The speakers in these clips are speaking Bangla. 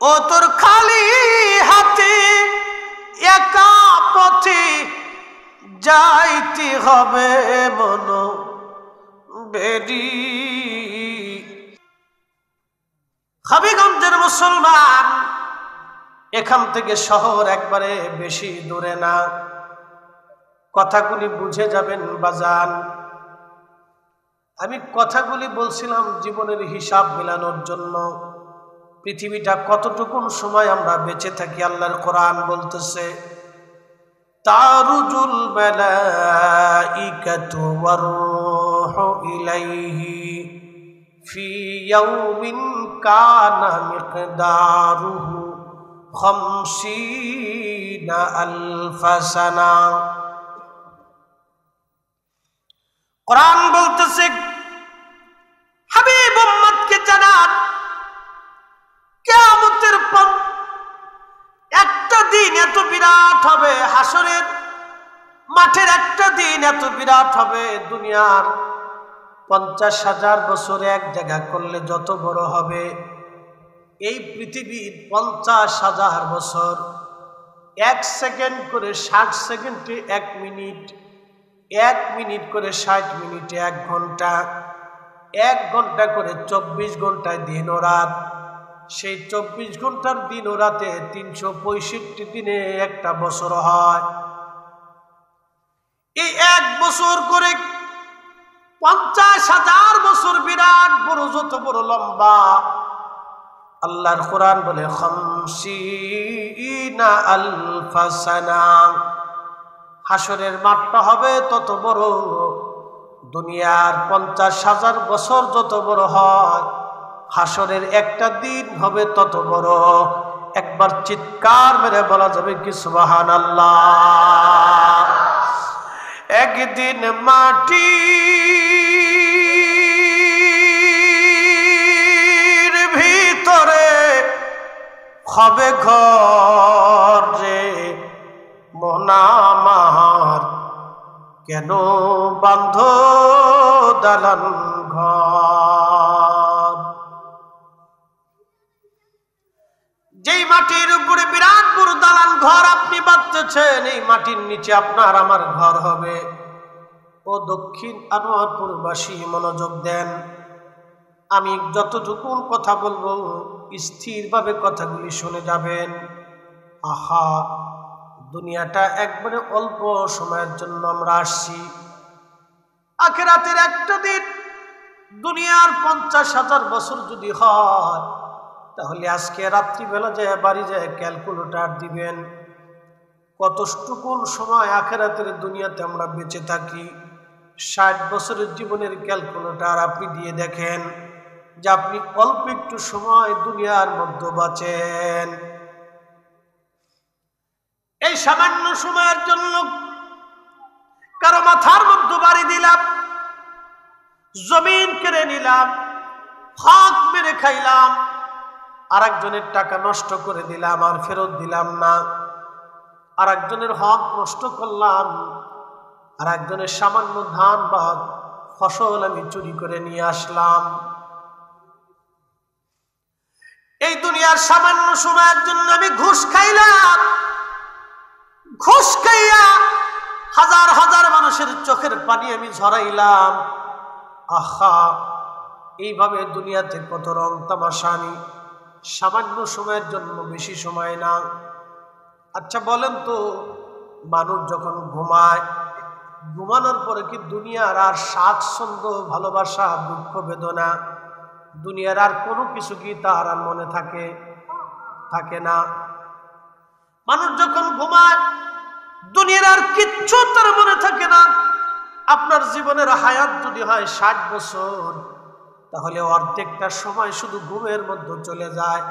ও তোর খালি হাতে একা পথে যাইতে হবে মন বেরি। হবিগঞ্জের মুসলমান, এখান থেকে শহর একবারে বেশি দূরে না। কথাগুলি বুঝে যাবেন বাজান। আমি কথাগুলি বলছিলাম জীবনের হিসাব মেলানোর জন্য। পৃথিবীটা কতটুকুন সময় আমরা বেঁচে থাকি, আল্লাহর কোরআন বলতেছে তারুজুল মালাইকাতু ওয়ার রূহু ইলাইহি ফি ইয়াউমিন কানা মিকদারুহু 50,000 সানা। কোরআন বলতেছে হাবিব উম্মতকে জানান, কিয়ামতের পর একটা দিন এত বিরাট হবে, হাসরের মাঠের একটা দিন এত বিরাট হবে, দুনিয়ার 50,000 বছর এক জায়গা করলে যত বড় হবে, এই পৃথিবীর 50,000 বছর। 1 সেকেন্ড করে 60 সেকেন্ডে 1 মিনিট, 1 মিনিট করে 60 মিনিটে 1 ঘন্টা, 1 ঘন্টা করে 24 ঘন্টায় দিন ও রাত। সেই 24 ঘন্টার দিন ও রাতে 365 দিনে একটা বছর হয়। এই 1 বছর করে 50,000 বছর, বিরাট বড়, যত বড় লম্বা। আল্লাহর কোরআন বলে 50,000 সানা। হাসরের মাঠটা হবে তত বড়, দুনিয়ার 50,000 বছর যত বড় হয়, হাসরের একটা দিন হবে তত বড়। একবার চিৎকার মেরে বলা যাবে কি সুবহানাল্লাহ। একদিন মাটির ভিতরে হবে ঘর রে মন আমার, কেন বান্ধ দালান ঘর। যেই মাটির উপরে বিরাট বড় দালান ঘর আপনি বাঁধতেছেন, এই মাটির নিচে আপনার আমার ঘর হবে। ও দক্ষিণ আনোয়ারপুরবাসী মনোযোগ দেন, আমি যতটুকুন কথা বলবো স্থিরভাবে কথাগুলি শুনে যাবেন। আহা, দুনিয়াটা একবারে অল্প সময়ের জন্য আমরা আসছি। আখিরাতের একটা দিন দুনিয়ার 50,000 বছর যদি হয়, তাহলে আজকে রাত্রিবেলা যায় বাড়ি যায় ক্যালকুলেটর দিবেন কতটুকুন সময় আখিরাতের দুনিয়াতে আমরা বেঁচে থাকি। 60 বছরের জীবনের ক্যালকুলেটর আপনি দিয়ে দেখেন যে আপনি অল্প একটু সময় দুনিয়ার মধ্যে বাঁচেন। এই সামান্য সময়ের জন্য কারো মাথার মধ্যে বাড়ি দিলাম, জমিন কেড়ে নিলাম, হক মেরে খাইলাম, আর একজনের টাকা নষ্ট করে দিলাম আর ফেরত দিলাম না, আর একজনের হক নষ্ট করলাম, আর একজনের সামান্য ধান বা ফসল আমি চুরি করে নিয়ে আসলাম। এই দুনিয়ার সামান্য সময়ের জন্য আমি ঘুষ খাইলাম, ঘুষ খাইয়া হাজার হাজার মানুষের চোখের পানি আমি ঝরাইলাম। আহা, এইভাবে দুনিয়াতে কত রং তামাশা আমি সামান্য সময়ের জন্য, বেশি সময় না। আচ্ছা বলেন তো, মানুষ যখন ঘুমায়, ঘুমানোর পরে কি দুনিয়ার আর স্বাচ্ছন্দ্য, ভালোবাসা, দুঃখ, বেদনা, দুনিয়ার আর কোনো কিছু কি তার আর মনে থাকে? থাকে না। মানুষ যখন ঘুমায় দুনিয়ার আর কিচ্ছু তার মনে থাকে না। আপনার জীবনের হায়াত যদি হয় 60 বছর, তাহলে অর্ধেকটা সময় শুধু ঘুমের মধ্যে চলে যায়।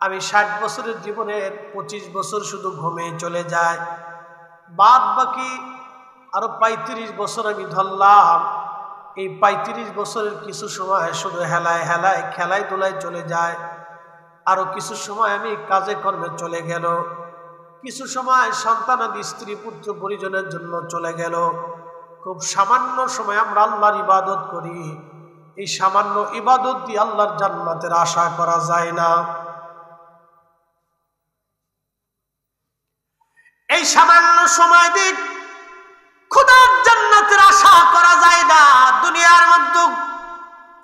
আমি 60 বছরের জীবনের 25 বছর শুধু ঘুমেই চলে যায়, বাদ বাকি আরো 35 বছর আমি ধরলাম। এই 35 বছরের কিছু সময় শুধু হেলায় হেলায় খেলায় ধুলায় চলে যায়, আরো কিছু সময় আমি কাজে কর্মে চলে গেল, কিছু সময় সন্তানাদি স্ত্রী পুত্র পরিজনের জন্য চলে গেল। খুব সামান্য সময় আমরা আল্লাহর ইবাদত করি। এই সামান্য ইবাদত দিয়ে আল্লাহর জান্নাতের আশা করা যায় না। এই সামান্য সময় দিক খোদার জান্নাতের আশা করা যায় না। দুনিয়ার মধ্যে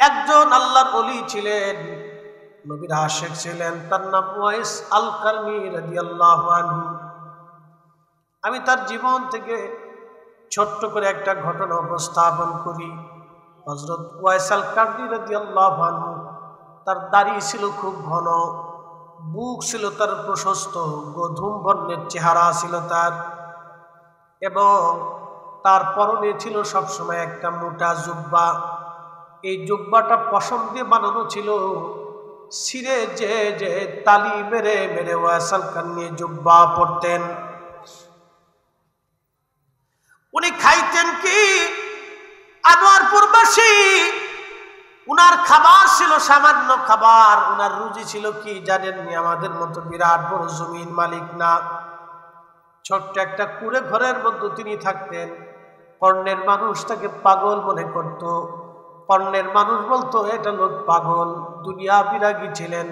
একজন আল্লাহর ওলি ছিলেন, নবীর আশিক ছিলেন, তার নাম ওয়াইস আল কারনী রাদিয়াল্লাহু আনহু। আমি তার জীবন থেকে ছোট্ট করে একটা ঘটনা উপস্থাপন করি। হযরত ওয়াইস আল কারনী রাদিয়াল্লাহু আনহু, তার দাড়ি ছিল খুব ঘন, বুক ছিল তার প্রশস্ত, গধূম বর্ণের চেহারা ছিল তার, এবং তার পরনে ছিল সবসময় একটা মোটা জুব্বা। এই জুব্বাটা পশম দিয়ে বানানো ছিল। সিরে যে যে তালি মেরে মেরে ওয়াইস আল কারনী জুব্বা পরতেন। উনি খাইতেন কি? আনোয়ারপুরবাসী, উনার খাবার ছিল সামান্য খাবার। উনার রুজি ছিল কি জানেননি? আমাদের মতো বিরাট বড় জমির মালিক না, ছোট্ট একটা কুড়ে ঘরের মধ্যে তিনি থাকতেন। কর্ণের মানুষ তাকে পাগল মনে করত। কর্ণের মানুষ বলতো এটা লোক পাগল। দুনিয়া বিরাগী ছিলেন,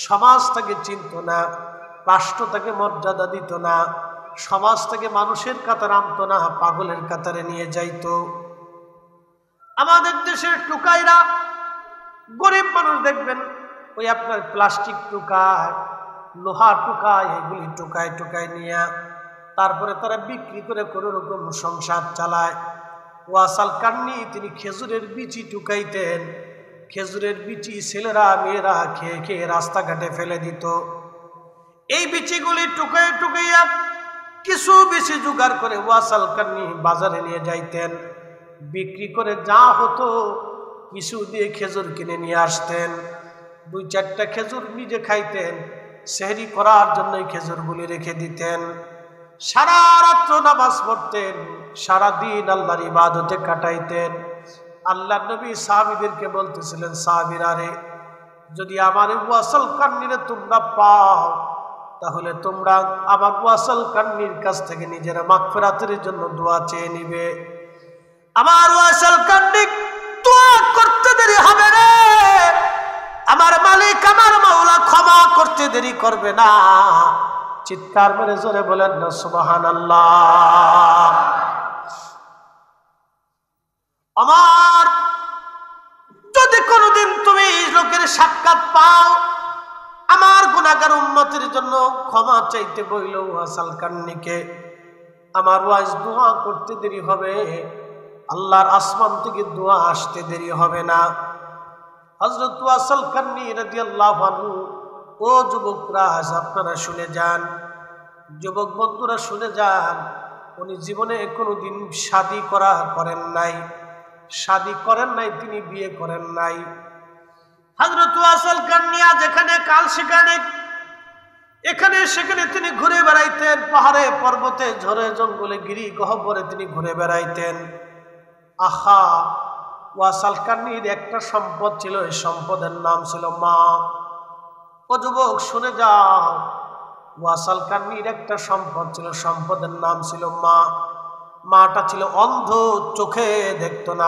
সমাজ তাকে চিনত না, রাষ্ট্র তাকে মর্যাদা দিত না, সমাজ তাকে মানুষের কাতারে আনত না, পাগলের কাতারে নিয়ে যাইত। আমাদের দেশের টুকাইরা, গরিব মানুষ দেখবেন ওই আপনার প্লাস্টিক টুকায়, লোহা টুকায়, এগুলি টুকায় টুকায় নিয়ে তারপরে তারা বিক্রি করে কোনো রকম সংসার চালায়। ওয়াইস আল কারনী তিনি খেজুরের বিচি টুকাইতেন। খেজুরের বিচি ছেলেরা মেয়েরা খেয়ে খেয়ে রাস্তাঘাটে ফেলে দিত। এই বিচিগুলি টুকাই টুকাইয়া কিছু বেশি জোগাড় করে ওয়াইস আল কারনী বাজারে নিয়ে যাইতেন। বিক্রি করে যা হতো কিছু দিয়ে খেজুর কিনে নিয়ে আসতেন। 2-4টা খেজুর নিজে খাইতেন, সেহরি করার জন্য খেজুরগুলি রেখে দিতেন। সারা রাত্র নামাজ পড়তেন, সারাদিন আল্লাহর ইবাদতে কাটাইতেন। আল্লাহ নবী সাহাবীদেরকে বলতেছিলেন, সাহাবীরা রে, যদি আমার ওয়াইস আল কারনীরে তোমরা পাও, তাহলে তোমরা আমার ওয়াইস আল কারনীর কাছ থেকে নিজেরা মাগফিরাতের জন্য দোয়া চেয়ে নিবে। আমার ওয়াইস আল কারনী দোয়া করতে দেরি হবে রে, আমার মালিক আমার মাওলা ক্ষমা করতে দেরি করবে না। চিৎকার মেরে জোরে বলেন না সুবহানাল্লাহ। আমার যদি কোনোদিন তুমি লোকের সাক্ষাৎ পাও, আমার গুনাহগার উম্মতের জন্য ক্ষমা চাইতে বইল ওয়াইস আল কারনীকে, আমার ওয়াইস দোয়া করতে দেরি হবে, আল্লাহর আসমান থেকে দোয়া আসতে দেরি হবে না। হযরত ওয়াইস আল কারনী রাদিয়াল্লাহু আনহু, ও যুবকরা আপনারা শুনে যান, যুবক বন্ধুরা শুনে যান, উনি জীবনে কোনোদিন শাদী করেন নাই, শাদী করেন নাই, তিনি বিয়ে করেন নাই। হযরত ওয়াইস আল কারনী যেখানে কাল সেখানে, এখানে সেখানে তিনি ঘুরে বেড়াইতেন। পাহাড়ে পর্বতে ঝড়ে জঙ্গলে গিরি গহ্বরে তিনি ঘুরে বেড়াইতেন। আহা, ওয়াইস আল কারনীর একটা সম্পদ ছিল, এই সম্পদের নাম ছিল মা। ও যুবক শুনে যাও, ওয়াইস আল কারনীর একটা সম্পদ ছিল, সম্পদের নাম ছিল মা। মাটা ছিল অন্ধ, চোখে দেখতো না।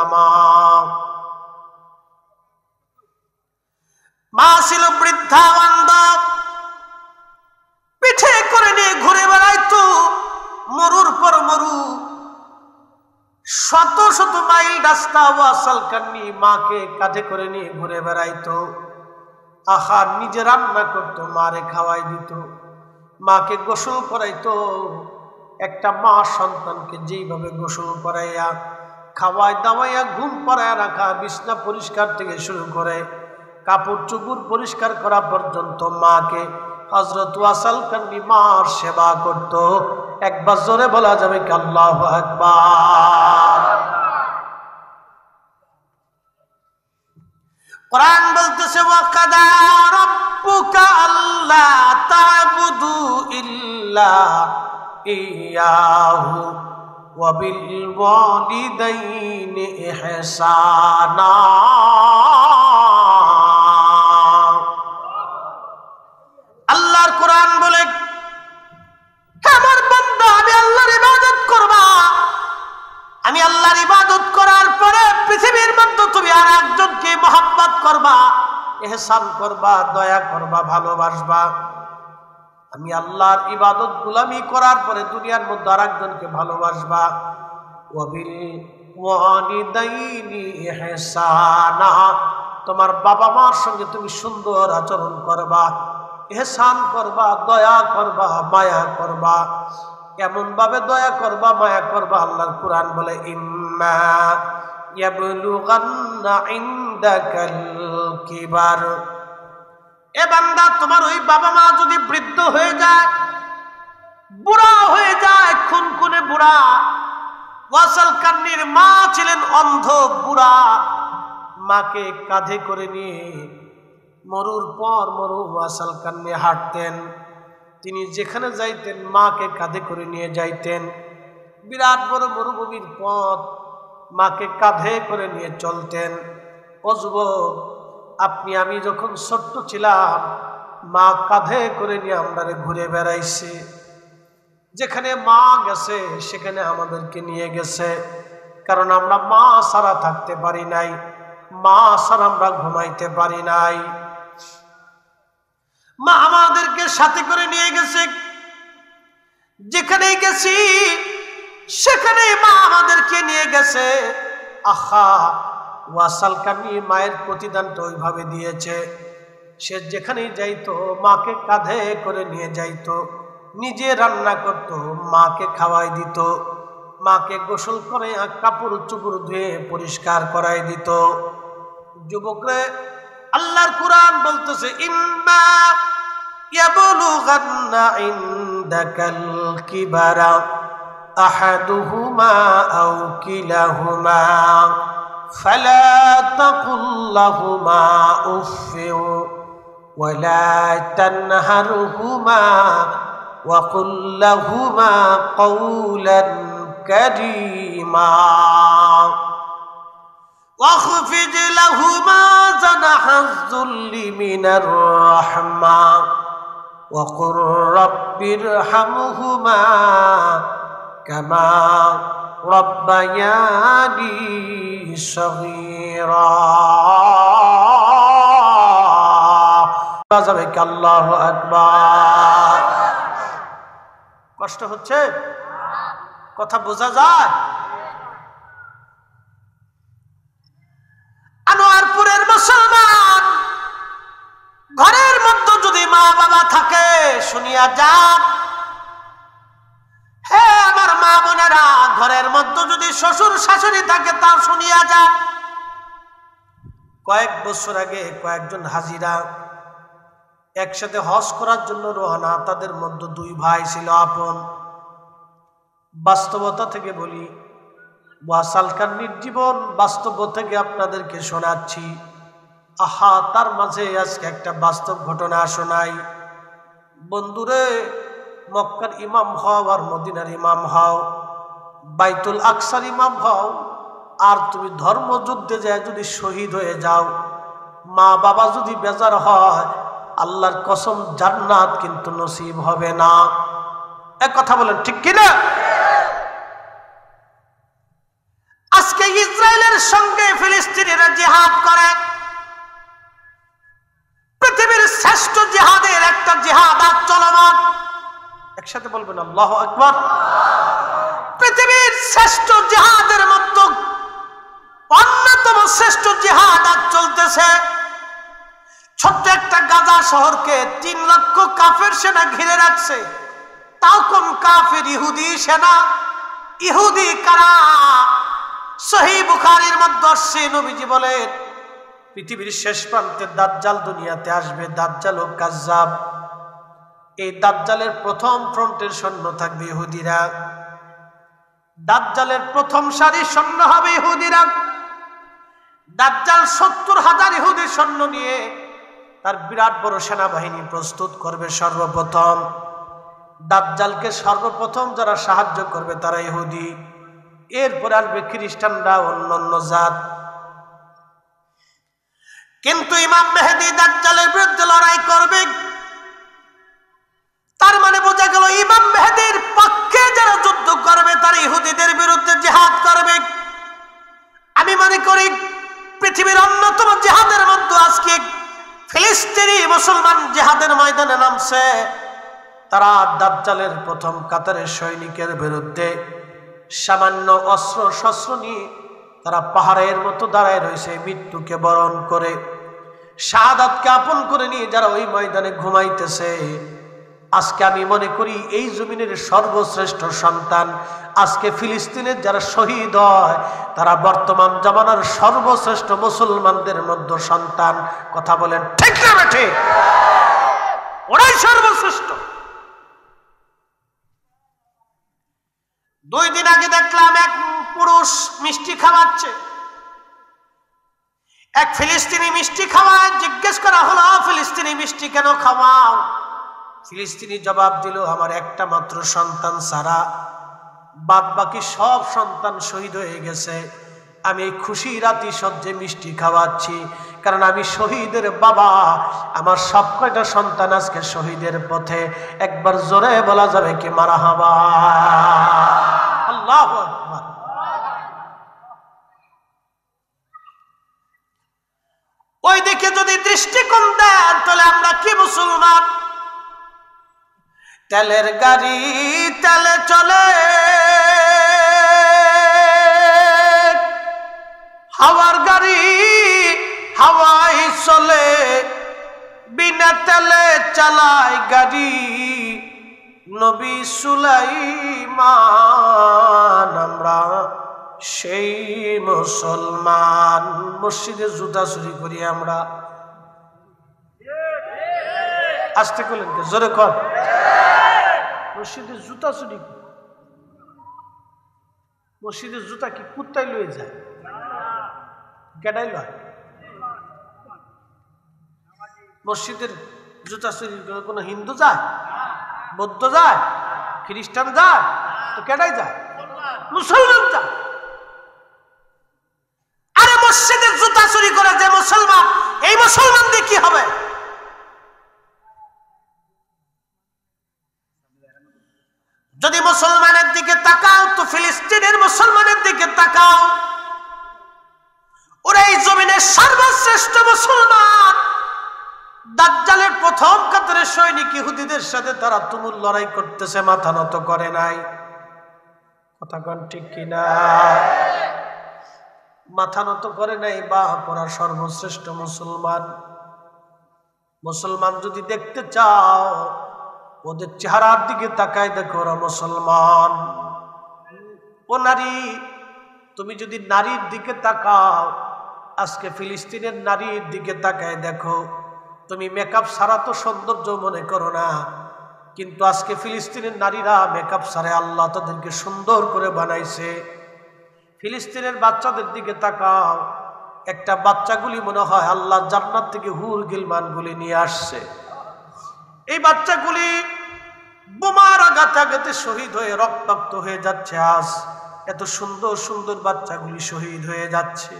মা ছিল বৃদ্ধা, অন্ধ, পিঠে করে নিয়ে ঘুরে বেড়াইতো মরুর পর মরু, শত শত মাইল রাস্তা ওয়াইস আল কারনী মাকে কাঁধে করে নিয়ে ঘুরে বেড়াইতো। আহা, নিজে রান্না করতো, মারে খাওয়াই দিত, মাকে গোসল করাইতো। একটা মা সন্তানকে যেইভাবে গোসল করাইয়া, খাওয়াই দাওয়াইয়া, ঘুম পাড়াইয়া রাখা, বিছনা পরিষ্কার থেকে শুরু করে কাপড় চোপড় পরিষ্কার করা পর্যন্ত মাকে হযরত ওয়াইস আল কারনী মার সেবা করত। একবার জোরে বলা যাবে কি আল্লাহু আকবার। কোরআন বলতেছে, ওয়া কাদা রাব্বুকা আল্লা তা'বুদু ইল্লা ইয়াহু ওয়া বিল ওয়ালিদাইনি ইহসানা। আল্লাহর কোরআন বলে, আমার বান্দা, আমি আল্লাহর ইবাদত করবা, আমি আল্লাহর ইবাদত করার পরে পৃথিবীর মধ্যে তুমি আর একজনকে মহব্বত করবা, ইহসান করবা, দয়া করবা, ভালোবাসবা। আমি আল্লাহর ইবাদত গোলামি করার পরে দুনিয়ার মধ্যে আরেকজনকে ভালোবাসবা। ওয়াবিল ওয়ালিদাইনি ইহসানা, তোমার বাবা মার সঙ্গে তুমি সুন্দর আচরণ করবা, ইহসান করবা, দয়া করবা, মায়া করবা। এমন ভাবে দয়া করবা, মায়া করবা, আল্লাহর কোরআন বলে ইম্মা ইয়াবলুগান্না ইনদাকাল কিবার, এ বান্দা তোমার ওই বাবা মা যদি বৃদ্ধ হয়ে যায়, বুড়া হয়ে যায়, খুনখুনে বুড়া। ওয়াসাল কান্নির মা ছিলেন অন্ধ বুড়া, মাকে কাঁধে করে নিয়ে মরুর পর মরু ওয়াসাল কান্নি হাঁটতেন। তিনি যেখানে যাইতেন মাকে কাঁধে করে নিয়ে যাইতেন। বিরাট বড় মরুভূমির পথ, মাকে কাঁধে করে নিয়ে চলতেন। ও যুবক, আপনি আমি যখন ছোট্ট ছিলাম, মা কাঁধে করে নিয়ে আমরা ঘুরে বেড়াইছি। যেখানে মা গেছে সেখানে আমাদেরকে নিয়ে গেছে, কারণ আমরা মা ছাড়া থাকতে পারি নাই, মা ছাড়া আমরা ঘুমাইতে পারি নাই। মা আমাদেরকে সাথে করে নিয়ে গেছে, যেখানেই গেছি সেখানে মা আমাদেরকে নিয়ে গেছে। আহা, ওয়াসাল কান্নি মায়ের প্রতিদানটা ওইভাবে দিয়েছে। সে যেখানেই যাইতো মাকে কাঁধে করে নিয়ে যাইতো, নিজে রান্না করত, মাকে খাওয়াই দিত, মাকে গোসল করে কাপড় চুপড় ধুয়ে পরিষ্কার করাই দিত। যুবকরে, আল্লাহর কুরআন বলতেছে ইম্মা ইয়াবলুগান্না ইনদাকাল কিবারা আহাদুহুমা আও কিলাহুমা ফালা তাকুল লাহুমা উফফিন ওয়ালা তানহারহুমা وقل لهما قولا كريما واخفض لهما جناح الذل من الرحمة وقل رب ارحمهما كما ربياني صغيرا আল্লাহু আকবার। কষ্ট হচ্ছে? কথা বোঝা যায়? আনোয়ারপুরের মুসলমান ঘরের মধ্যে যদি মা বাবা থাকে, শুনিয়া যান। হে আমার মা বোনেরা, ঘরের মধ্যে যদি শ্বশুর শাশুড়ি থাকে, তাও শুনিয়া যান। কয়েক বছর আগে কয়েকজন হাজিরা একসাথে হজ করার জন্য রওনা। তাদের মধ্যে দুই ভাই ছিল আপন। বাস্তবতা থেকে বলি, ওয়াসাল কান্নির জীবন বাস্তব থেকে আপনাদেরকে শোনাচ্ছি। আহা, তার মাঝে আজকে একটা বাস্তব ঘটনা শোনাই। বন্ধুরে, মক্কার ইমাম হও আর মদিনার ইমাম হও, বাইতুল আকসার ইমাম হও, আর তুমি ধর্মযুদ্ধে যায় যদি শহীদ হয়ে যাও, মা বাবা যদি বেজার হয়, আল্লাহর কসম জান্নাত কিন্তু নসিব হবে না। এক কথা বলেন, ঠিক কিনা? আজকে ইসরায়েলের সঙ্গে ফিলিস্তিনিরা জিহাদ করে। পৃথিবীর শ্রেষ্ঠ জিহাদের একটা জিহাদ আজ চলমান। একসাথে বলবেন আল্লাহু আকবার। পৃথিবীর শ্রেষ্ঠ জিহাদের মধ্যে অন্যতম শ্রেষ্ঠ জিহাদ আজ চলতেছে। ছোট্ট একটা গাজা শহরকে 3 লক্ষ কাফের সেনা ঘিরে রাখছে। তাও কোন কাফের? ইহুদি সেনা। ইহুদি কারা? সহিহ বুখারীর মধ্যে আসছে, নবীজি বলেন পৃথিবীর শেষ প্রান্তে দাজ্জাল দুনিয়াতে আসবে। দাজ্জাল ও কাজ্জাব। এই দাজ্জালের প্রথম ফ্রন্টের সৈন্য থাকবে ইহুদিরা। দাজ্জালের প্রথম সারির সৈন্য হবে ইহুদিরা। দাজ্জাল 70,000 ইহুদি সৈন্য নিয়ে তার বিরাট বড় সেনাবাহিনী প্রস্তুত করবে। সর্বপ্রথম দাজ্জালকে সর্বপ্রথম যারা সাহায্য করবে তারা ইহুদি। এরপরে আসবে খ্রিস্টানরা, অন্যান্য জাত। কিন্তু ইমাম মেহেদী দাজ্জালের বিরুদ্ধে লড়াই করবে। তার মানে বোঝা গেল ইমাম মেহেদীর পক্ষে যারা যুদ্ধ করবে তারা ইহুদিদের বিরুদ্ধে জিহাদ করবে। আমি মনে করি পৃথিবীর অন্যতম জিহাদের মধ্যে আজকে ফিলিস্তিনি মুসলমান জিহাদের ময়দানে নামছে। তারা দাজ্জালের প্রথম কাতারের সৈনিকের বিরুদ্ধে সামান্য অস্ত্র শস্ত্র নিয়ে তারা পাহাড়ের মতো দাঁড়ায় রয়েছে, মৃত্যুকে বরণ করে শাহাদাতকে আপন করে নিয়ে যারা ওই ময়দানে ঘুমাইতেছে। আজকে আমি মনে করি এই জমিনের সর্বশ্রেষ্ঠ সন্তান আজকে ফিলিস্তিনের যারা শহীদ হয় তারা বর্তমান জামানার সর্বশ্রেষ্ঠ মুসলমানদের মধ্যে সন্তান। কথা বলেন ঠিক না বেঠে? ওরাই সর্বশ্রেষ্ঠ। 2 দিন আগে দেখলাম এক পুরুষ মিষ্টি খাওয়াচ্ছে, এক ফিলিস্তিনি মিষ্টি খাওয়ায়। জিজ্ঞেস করা হলো, ফিলিস্তিনি মিষ্টি কেন খাওয়াও? ফিলিস্তিনি জবাব দিল, আমার একটা মাত্র সন্তান ছাড়া বাদ বাকি সব সন্তান শহীদ হয়ে গেছে। আমি এই খুশি রাতি সহ্যে মিষ্টি খাওয়াচ্ছি, কারণ আমি শহীদের বাবা। আমার সব কয়টা সন্তান আজকে শহীদের পথে। একবার জোরে বলা যাবে কি মারহাবা? আল্লাহু আকবার। ওই দিকে যদি দৃষ্টিকোণ দেন তাহলে আমরা কি মুসলমান? তেলের গাড়ি তেলে চলে, হাওয়ার গাড়ি হাওয়ায় চলে, বিনা তেলে চালায় গাড়ি নবী সুলাইমান। আমরা সেই মুসলমান। মসজিদে জুতা চুরি করি আমরা। আসতে করলেন কে? জোরে কর। মসজিদে জুতা চুরি করি। মসজিদের জুতা কি কুত্তায় লয়ে যায়? গেডাই লয়। মসজিদের জুতা চুরি করে কোনো হিন্দু যায়, বৌদ্ধ যায়, খ্রিস্টান যায়? তো কেডাই যায়? মুসলমান যায়। আরে মসজিদের জুতা চুরি করে যে মুসলমান, এই মুসলমান দিয়ে কি হবে? যদি মুসলমানের দিকে তাকাও তো ফিলিস্তিনের মুসলমানের দিকে তাকাও। ওরা এই জমিনের সর্বশ্রেষ্ঠ মুসলমান। দাজ্জালের প্রথম কাতারের সৈনিক ইহুদিদের সাথে তারা তুমুল লড়াই করতেছে, মাথা নত করে নাই। কথা কন ঠিক কিনা? মাথা নত করে নাই। বা পড়া সর্বশ্রেষ্ঠ মুসলমান। মুসলমান যদি দেখতে চাও ওদের চেহারার দিকে তাকায় দেখো, ওরা মুসলমান। ও নারী, তুমি যদি নারীর দিকে তাকাও, আজকে ফিলিস্তিনের নারীর দিকে তাকায় দেখো, তুমি মেকআপ ছাড়া তো সৌন্দর্য মনে করো না, কিন্তু আজকে ফিলিস্তিনের নারীরা মেকআপ ছাড়া আল্লাহ তাদেরকে সুন্দর করে বানাইছে। ফিলিস্তিনের বাচ্চাদের দিকে তাকাও, একটা বাচ্চাগুলি মনে হয় আল্লাহ জান্নাত থেকে হুর গিলমানগুলি নিয়ে আসছে। এই বাচ্চাগুলি বোমার আঘাতে আঘাতে শহীদ হয়ে রক্তাক্ত হয়ে যাচ্ছে। আজ এত সুন্দর সুন্দর বাচ্চাগুলি শহীদ হয়ে যাচ্ছে।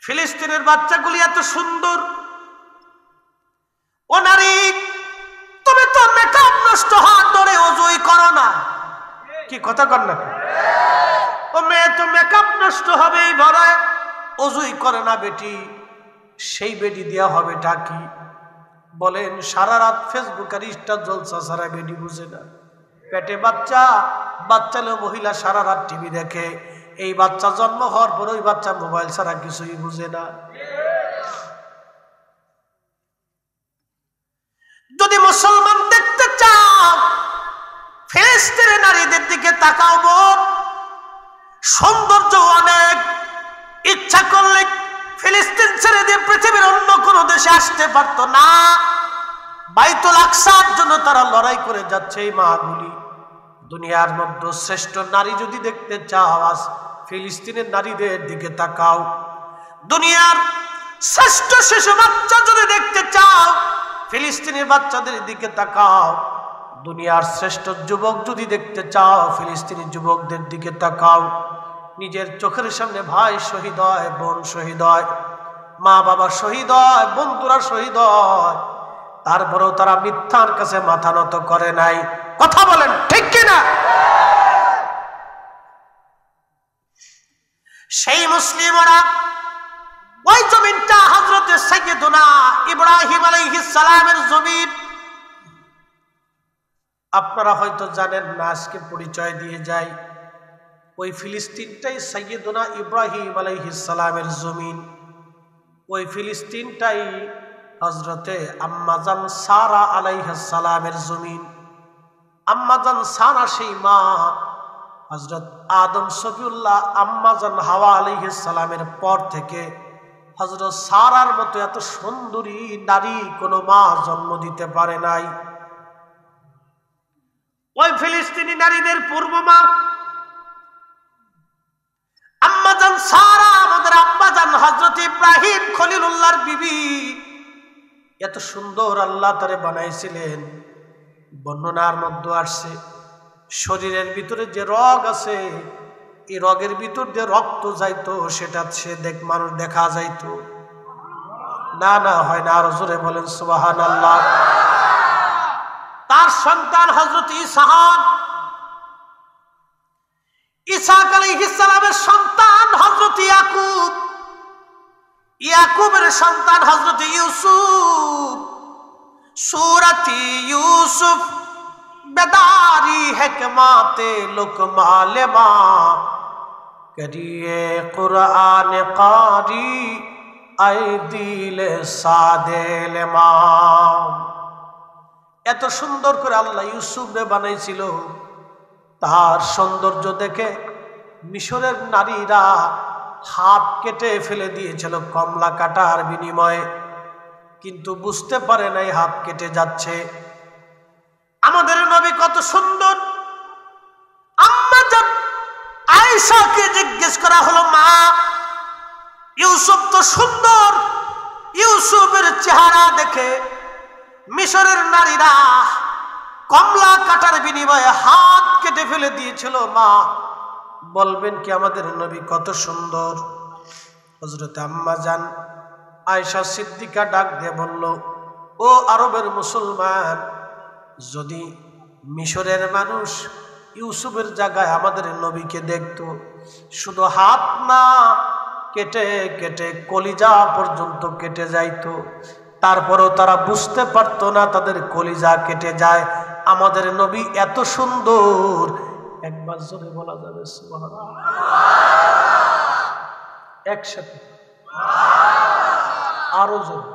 ফিলিস্তিনের বাচ্চাগুলি এত সুন্দর। ও নারী, তুমি তো মেকআপ নষ্ট হওয়ার ডরে ওযুই করো না। কি কথা কর না? ও মেয়ে তো মেকআপ নষ্ট হবেই ভরায় ওযুই করে না বেটি। সেই বেটি দেয়া হবে টাকি। বলেন সারা রাত ফেসবুক আর ইনস্টা জলসা সারা বেটি বুঝে না। পেটে বাচ্চা, বাচ্চালে মহিলা সারা রাত টিভি দেখে। এই বাচ্চা জন্ম হওয়ার পর ওই বাচ্চা মোবাইল ছাড়া কিছুই বুঝে না। যদি মুসলমান দেখতে চাও, ফিলিস্তিনের নারীদের দিকে তাকাও বোন। সৌন্দর্য অনেক। ইচ্ছা করলে ফিলিস্তিন ছেড়ে দিয়ে পৃথিবীর অন্য কোনো দেশে আসতে পারতো না। বাইতুল আকসার জন্য তারা লড়াই করে যাচ্ছে। এই মাগুলি দুনিয়ার মধ্যে শ্রেষ্ঠ নারী যদি দেখতে চাও, আজ ফিলিস্তিনের নারীদের দিকে তাকাও। দুনিয়ার শ্রেষ্ঠ শিশু বাচ্চা যদি দেখতে চাও, ফিলিস্তিনের বাচ্চাদের দিকে তাকাও। দুনিয়ার শ্রেষ্ঠ যুবক যদি দেখতে চাও, ফিলিস্তিনি যুবকদের দিকে তাকাও। নিজের চোখের সামনে ভাই শহীদ হয়, বোন শহীদ হয়, মা বাবা শহীদ হয়, বন্ধুরা শহীদ হয়, তারপরেও তারা মিথ্যার কাছে মাথা নত করে নাই। কথা বলেন ঠিক কিনা? সেই মুসলিমরা ওই জমিনটা হযরত সাইয়্যিদুনা ইব্রাহিম আলাইহিস সালামের জমিন। আপনারা হয়তো জানেন না, আজকে পরিচয় দিয়ে যায়। ওই ফিলিস্তিনটাই সাইয়্যিদুনা ইব্রাহিম আলাইহিস সালামের জমিন। ওই ফিলিস্তিনটাই হযরতে আম্মাজান সারা আলাইহিস সালামের জমিন। আম্মাজান সারা সেই মা হযরত আদম সফিউল্লাহ আম্মাজান হাওয়া আলাইহিস সালামের পর থেকে হযরত সারার মতো এত সুন্দরী নারী কোনো মা জন্ম দিতে পারে নাই। ওই ফিলিস্তিনি নারীদের পূর্ব মা আম্মাজান সারা, আমাদের আব্বাজান হযরত ইব্রাহিম খলিলুল্লাহর বিবি। এত সুন্দর আল্লাহ তারে বানাইছিলেন। বর্ণনার মধ্যে আসছে শরীরের ভিতরে যে রগ আছে, এই রগের ভিতর যে রক্ত যাইতো সেটা সে মানুষ দেখা যাইতো না। না হয় না, আরো জোরে বলেন সুবহানাল্লাহ। তার সন্তান হযরত ইসহাক, ইসহাক আলাইহিস সালামের সন্তান হযরত ইয়াকুব, ইয়াকুবের সন্তান হযরত ইউসুফ। সূরাতি ইউসুফ বেদারি হিকমতে লুকমালে মা করিয়ে কুরআন কারি আই দিলে সাদেলে মা। এত সুন্দর করে আল্লাহ ইউসুফরে বানাইছিল। তার সৌন্দর্য দেখে মিশরের নারীরা হাত কেটে ফেলে দিয়েছিল কমলা কাটার বিনিময়ে, কিন্তু বুঝতে পারে নাই হাত কেটে যাচ্ছে। আমাদের নবী কত সুন্দর। আম্মা জান আয়েশাকে জিজ্ঞেস করা হলো, মা ইউসুফ তো সুন্দর, ইউসুফের চেহারা দেখে মিশরের নারীরা কমলা কাটার বিনিময়ে হাত কেটে ফেলে দিয়েছিল, মা বলবেন কি আমাদের নবী কত সুন্দর? হযরত আম্মা জান আয়েশা সিদ্দিকা ডাক দিয়ে বলল, ও আরবের মুসলমান, যদি মিশরের মানুষ ইউসুফের জায়গায় আমাদের নবীকে দেখতো, শুধু হাত না কেটে কেটে কলিজা পর্যন্ত কেটে যাইতো, তারপরেও তারা বুঝতে পারতো না তাদের কলিজা কেটে যায়। আমাদের নবী এত সুন্দর। একবার জোরে বলা যাবে সুবহানাল্লাহ? একসাথে আরো জোরে।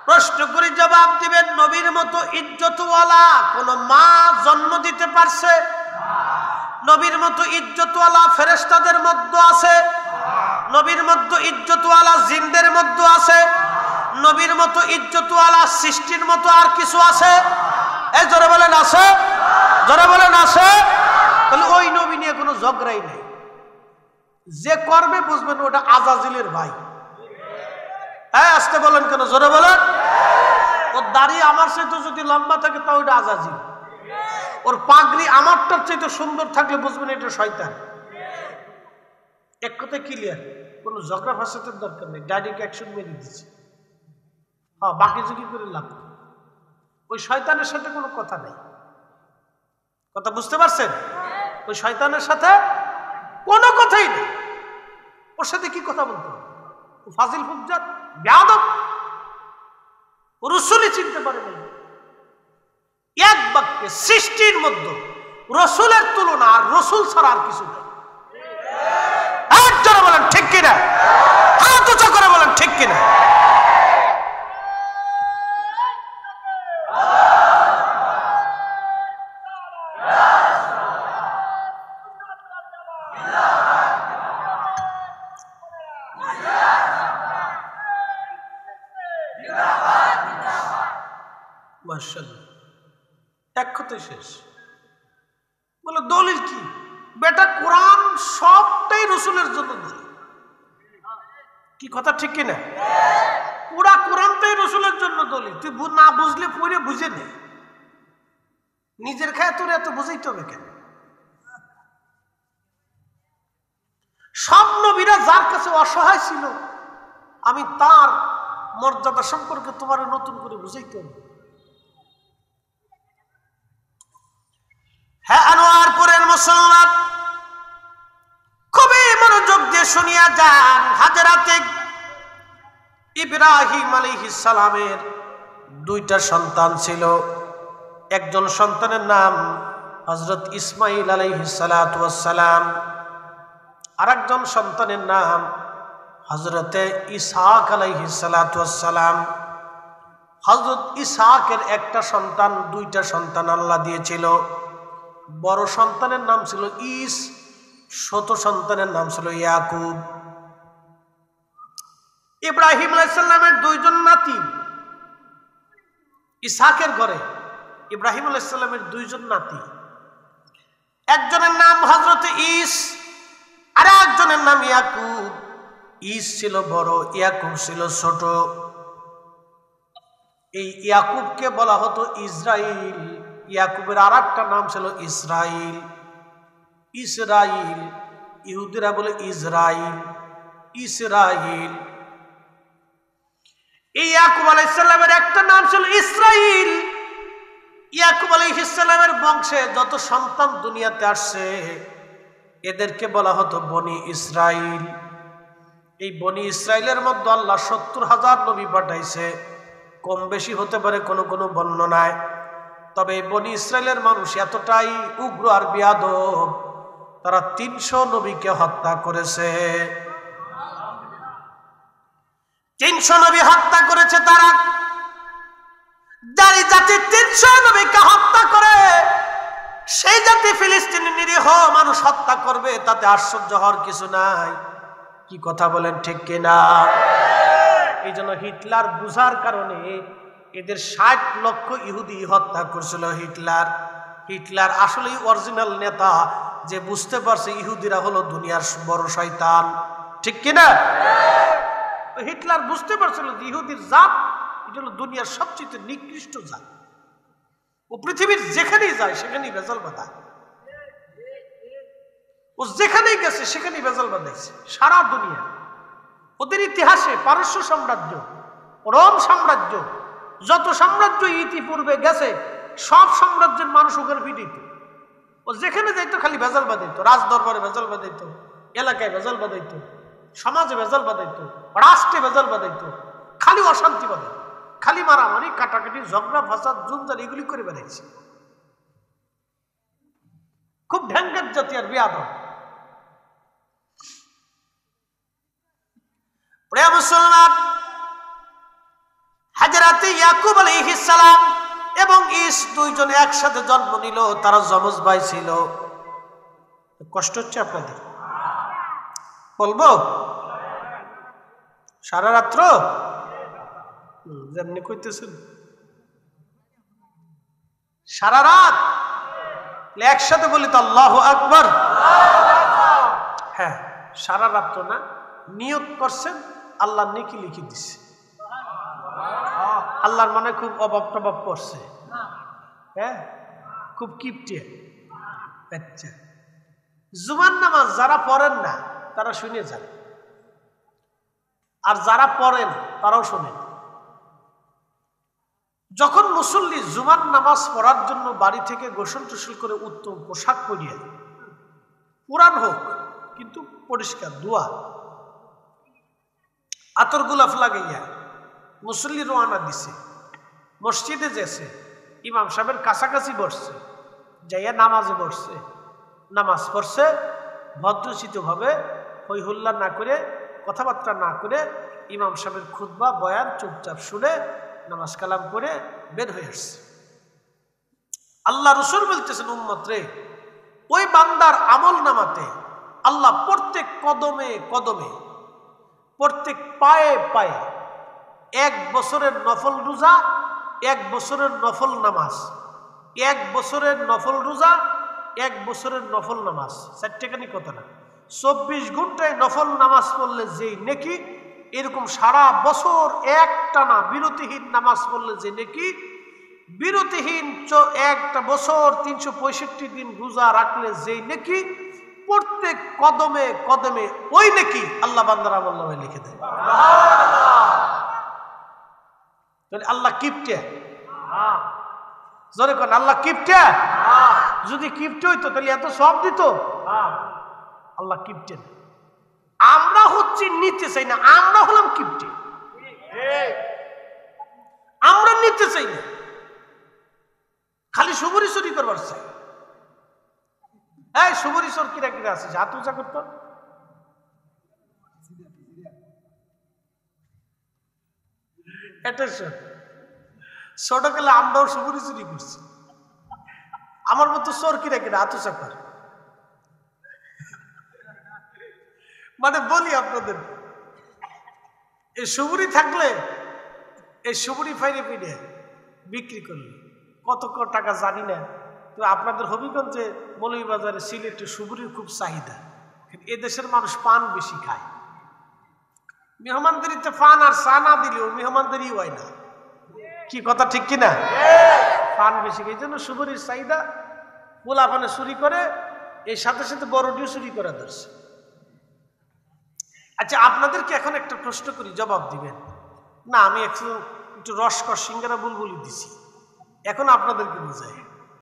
প্রশ্ন করে জবাব দিবেন, নবীর মতো ইজ্জতওয়ালা কোন মা জন্ম দিতে পারছে? নবীর মতো ইজ্জতওয়ালা ফেরেশতাদের মধ্যে আছে? নবীর মতো ইজ্জতওয়ালা জিনদের মধ্যে আছে? নবীর মতো ইজ্জতওয়ালা সৃষ্টির মতো আর কিছু আছে? এই জোরে বলেন আছে? জোরে বলেন আছে? তাহলে ওই নবী নিয়ে কোনো ঝগড়াই নেই। যে করবে বুঝবেন ওটা আজাজিলের ভাই। হ্যাঁ, আসতে বলেন কেন? জোরে বলেন। ওর দাড়ি আমার চাইতে যদি লম্বা থাকে তাও ওটা আজাজিল। ওর পাগড়ি আমারটার চাইতে সুন্দর থাকলে বুঝবেন এটা শয়তান। এক কথায় ক্লিয়ার, কোনো ঝগড়া ফাসাদের দরকার নেই। ডাইরেক্ট অ্যাকশন মেরে দিচ্ছে। হ্যাঁ, বাকি ঝুঁকি করে লাভ। ওই শয়তানের সাথে কোনো কথা নেই। কথা বুঝতে পারছেন? ওই শয়তানের সাথে কোনো কথাই নেই। ওর সাথে কি কথা বলতে হবে? ফাজিল হুজ্জাত বেয়াদব, রসুলই চিনতে পারে না। এক বাক্যে সৃষ্টির মধ্যে রসুলের তুলনা আর রসুল ছাড়া আর কিছু নেই। একজনে বলেন ঠিক কিনা? হাত উঁচু করে বলেন ঠিক কিনা? এক কথাই শেষ। বলে দলিল কি? বেটা কোরআন সবটাই রসুলের জন্য দলিল। কি কথা ঠিক কিনা? পুরা কোরআনটাই রসুলের জন্য দলিল। তুই না বুঝলে পড়ে বুঝে নে। নিজের খায় তোর এত বুঝাইতে হবে কেন? সব নবীরা যার কাছে অসহায় ছিল, আমি তার মর্যাদা সম্পর্কে তোমার নতুন করে বুঝাইতে হবে। হ্যাঁ, আনোয়ারপুরের মুসলমান খুবই মনোযোগ দিয়ে শুনিয়া যান। হাজরাতে ইব্রাহিম আলাইহিস সালামের দুইটা সন্তান ছিল। একজন সন্তানের নাম হযরত ইসমাঈল আলাইহিস সালাতু ওয়াস সালাম, আরেকজন সন্তানের নাম হযরতে ইসহাক আলাইহিস সালাতু ওয়াস সালাম। হযরত ইসহাকের একটা সন্তান, দুইটা সন্তান আল্লাহ দিয়েছিল। বড় সন্তানের নাম ছিল ঈস, ছোট সন্তানের নাম ছিল ইয়াকুব। ইব্রাহিম আলাইহিস সালামের দুইজন নাতি, ইসহাকের ঘরে ইব্রাহিম আলাইহিস সালামের দুইজন নাতি, একজনের নাম হযরত ঈস আর একজনের নাম ইয়াকুব। ঈস ছিল বড়, ইয়াকুব ছিল ছোট। এই ইয়াকুবকে বলা হতো ইসরাইল, ইয়াকুবের আর একটা নাম ছিল ইসরাইল। ইসরাইল, ইহুদিরা বলে ইসরাইল, ইসরাইল। এই ইয়াকুব আলাইহিস সালামের একটা নাম ছিল ইসরাইল। ইয়াকুব আলাইহিস সালামের বংশে যত সন্তান দুনিয়াতে আসছে এদেরকে বলা হতো বনি ইসরাইল। এই বনি ইসরাইলের মধ্যে আল্লাহ ৭০,০০০ নবী পাঠাইছে। কম বেশি হতে পারে কোনো কোনো বর্ণনায়, তবে এই বনি ইসরাইলের মানুষ এতটাই উগ্র আর বেয়াদব, তারা ৩০০ নবীকে হত্যা করেছে। ৩০০ নবী হত্যা করেছে তারা। যারা জাতি ৩০০ নবীকে হত্যা করে, সেই জাতি ফিলিস্তিনি নিরীহ মানুষ হত্যা করবে, তাতে আশ্চর্য হওয়ার কিছু নাই। কি কথা বলেন, ঠিক কিনা? এই জন্য হিটলার বুঝার কারণে এদের ৬০ লক্ষ ইহুদি হত্যা করছিল হিটলার আসলেই অরিজিনাল নেতা, যে বুঝতে পারছে ইহুদিরা হলো দুনিয়ার বড় শয়তান, ঠিক কিনা? হিটলার বুঝতে পারছিল যে ইহুদির জাত এটা হলো দুনিয়ার সবচেয়ে নিকৃষ্ট জাত। ও পৃথিবীর যেখানেই যায় সেখানেই ভেজাল বাঁধায়। ও যেখানেই গেছে সেখানেই ভেজাল বাঁধাইছে। সারা দুনিয়া ওদের ইতিহাসে পারস্য সাম্রাজ্য, রোম সাম্রাজ্য, যত সাম্রাজ্য ইতিপূর্বে গেছে সব সাম্রাজ্যের মানুষ ওখানে পিটিত। ও যেখানে যাইতো খালি ভেজাল বাঁধাইতো। রাজদরবারে ভেজাল বাঁধাইতো, এলাকায় ভেজাল বাঁধাইতো, সমাজে ভেজাল বাঁধাইতো, রাষ্ট্রে ভেজাল বাঁধাইতো, খালি অশান্তি বাঁধাইতো, খালি মারামারি, কাটাকাটি, ঝগড়া, ফাসাদ, জুমজার এগুলি করে বেড়াইছে। খুব ঢ্যাঙ্গার জাতি আর বেয়াদব। প্রিয় মুসলমান, হযরত ইয়াকুব আলাইহিস সালাম এবং ঈস দুইজন একসাথে জন্ম নিল। তারা যমজ ভাই ছিল। কষ্ট হচ্ছে আপনাদের? বলবো সারা রাত্র যেমনি কইতেছেন সারা রাত একসাথে বলি তো আল্লাহু আকবার। হ্যাঁ, সারা রাত্র না, নিয়ত করছেন, আল্লাহ নেকি লিখে দিছে। আল্লাহর মনে খুব অভাব টভাব পড়ছে, হ্যাঁ, খুব কিপটে। আচ্ছা, জুমার নামাজ যারা পড়েন না তারা শুনে যান, আর যারা পড়েন তারাও শোনেন। যখন মুসল্লি জুমার নামাজ পড়ার জন্য বাড়ি থেকে গোসল টোসল করে উত্তম পোশাক পরিয়ে, পুরান হোক কিন্তু পরিষ্কার, ধোয়া, আতর গোলাপ লাগাইয়া মুসল্লি রওনা দিছে, মসজিদে যেছে, ইমাম সাহেবের কাছাকাছি বসছে, যাইয়া নামাজে বসছে, নামাজ পড়ছে ভদ্রচিত ভাবে, হই হুল্লা না করে, কথাবার্তা না করে, ইমাম সাহেবের খুতবা বয়ান চুপচাপ শুনে নামাজ কালাম করে বের হয়ে আসছে। আল্লাহ রাসূল বলতেছেন, উম্মত রে, ওই বান্দার আমল নামাতে আল্লাহ প্রত্যেক কদমে কদমে, প্রত্যেক পায়ে পায়ে 1 বছরের নফল রোজা, 1 বছরের নফল নামাজ, 1 বছরের নফল রোজা, 1 বছরের নফল নামাজ, 4 টাকানি কথা না, 24 ঘন্টায় নফল নামাজ পড়লে যেই নেকি, এরকম সারা বছর একটানা বিরতিহীন নামাজ পড়লে যে নেকি, বিরতিহীন একটা বছর 365 দিন রোজা রাখলে যেই নেকি, প্রত্যেক কদমে কদমে ওই নেকি আল্লাহ বান্দার আমলনামায় লিখে দেয়। তাহলে আল্লাহ কিপটে, জোরে কোন আল্লাহ কিপটে? যদি কিপটে হইতো তাহলে এত সব দিত? আল্লাহ কিপটে না। আমরা হচ্ছে নিতে চাই না, আমরা হলাম কিপটে। আমরা নিতে চাই না, খালি সুবরি চুরি করবার চাই। এই সুবরি চোর কিরা কিরা আছে হাত উঁচা করতো। এটা ছোট গেলে আমরাও সুবরি চুরি করছি। আমার মতো চোর কিরা কিরা হাত উঁচা করে। মানে বলি আপনাদের, এই সুবরি থাকলে এই সুবরি ফাইরে পিড়ে বিক্রি করলে কত টাকা জানি না, তো আপনাদের হবিগঞ্জে মৌলভীবাজারে সিলেটে সুবরির খুব চাহিদা। এদেশের মানুষ পান বেশি খায়। মেহমানদারিতে পান আর চা না দিলেও মেহমানদারি হয় না। কি কথা ঠিক কিনা? পান বেশি খায়, এই জন্য সুবরির চাহিদা। পোলা পানে চুরি করে, এই সাথে সাথে বড়ডিও চুরি করে ধরছে। আচ্ছা আপনাদেরকে এখন একটা প্রশ্ন করি, জবাব দিবেন না। আমি একটু রসকস সিঙ্গারা বুলবুলি দিছি, এখন আপনাদেরকে বোঝাই।